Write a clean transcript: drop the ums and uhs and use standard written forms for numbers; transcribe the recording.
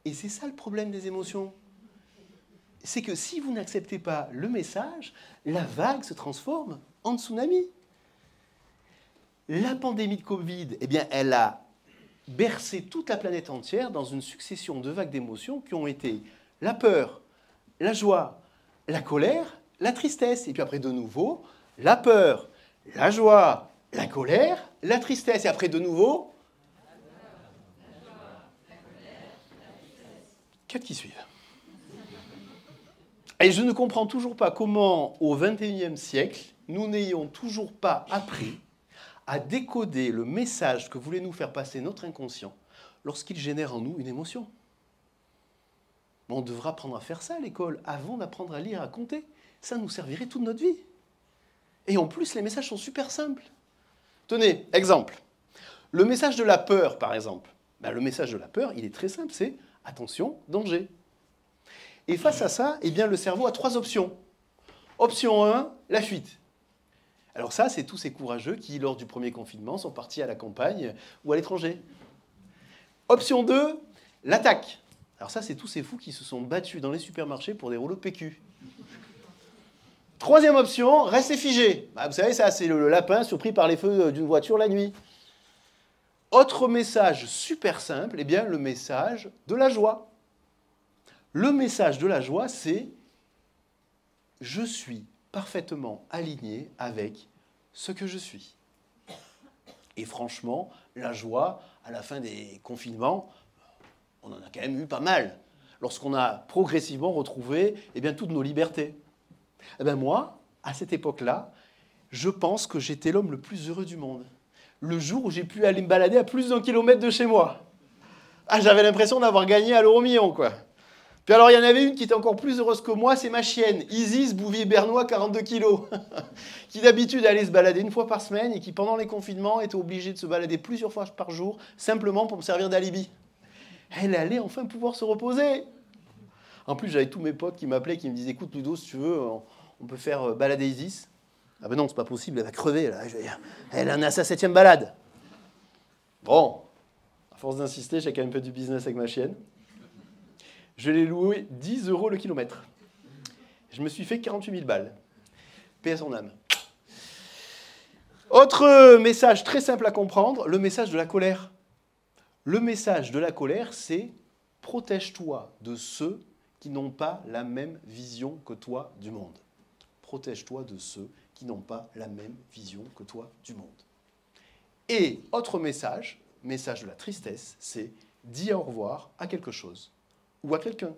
Et c'est ça le problème des émotions. C'est que si vous n'acceptez pas le message, la vague se transforme en tsunami. La pandémie de Covid, eh bien, elle a bercé toute la planète entière dans une succession de vagues d'émotions qui ont été la peur, la joie, la colère, la tristesse. Et puis après, de nouveau, la peur, la joie, la colère, la tristesse. Et après, de nouveau, quatre qui suivent. Et je ne comprends toujours pas comment, au XXIe siècle, nous n'ayons toujours pas appris à décoder le message que voulait nous faire passer notre inconscient lorsqu'il génère en nous une émotion. On devra apprendre à faire ça à l'école avant d'apprendre à lire, à compter. Ça nous servirait toute notre vie. Et en plus, les messages sont super simples. Tenez, exemple. Le message de la peur, par exemple. Ben, le message de la peur, il est très simple, c'est « attention, danger ». Et face à ça, eh bien, le cerveau a trois options. Option 1, la fuite. Alors ça, c'est tous ces courageux qui, lors du premier confinement, sont partis à la campagne ou à l'étranger. Option 2, l'attaque. Alors ça, c'est tous ces fous qui se sont battus dans les supermarchés pour des rouleaux de PQ. Troisième option, rester figé. Bah, vous savez, ça, c'est le lapin surpris par les feux d'une voiture la nuit. Autre message super simple, eh bien, le message de la joie. Le message de la joie, c'est « je suis parfaitement aligné avec ce que je suis ». Et franchement, la joie, à la fin des confinements, on en a quand même eu pas mal. Lorsqu'on a progressivement retrouvé eh bien, toutes nos libertés. Eh bien, moi, à cette époque-là, je pense que j'étais l'homme le plus heureux du monde. Le jour où j'ai pu aller me balader à plus d'1 kilomètre de chez moi. Ah, j'avais l'impression d'avoir gagné à l'euro million, quoi. Puis alors, il y en avait une qui était encore plus heureuse que moi, c'est ma chienne, Isis Bouvier-Bernois, 42 kilos, qui d'habitude allait se balader une fois par semaine et qui, pendant les confinements, était obligée de se balader plusieurs fois par jour, simplement pour me servir d'alibi. Elle allait enfin pouvoir se reposer. En plus, j'avais tous mes potes qui m'appelaient, qui me disaient « Écoute, Ludo, si tu veux, on peut faire balader Isis. » Ah ben non, c'est pas possible, elle va crever, là. Elle en est à sa 7e balade. Bon, à force d'insister, j'ai quand même fait du business avec ma chienne. Je l'ai loué 10 € le kilomètre. Je me suis fait 48 000 balles. Paix à son âme. Autre message très simple à comprendre, le message de la colère. Le message de la colère, c'est « protège-toi de ceux qui n'ont pas la même vision que toi du monde. » Protège-toi de ceux qui n'ont pas la même vision que toi du monde. Et autre message, message de la tristesse, c'est « dis au revoir à quelque chose » ou à quelqu'un.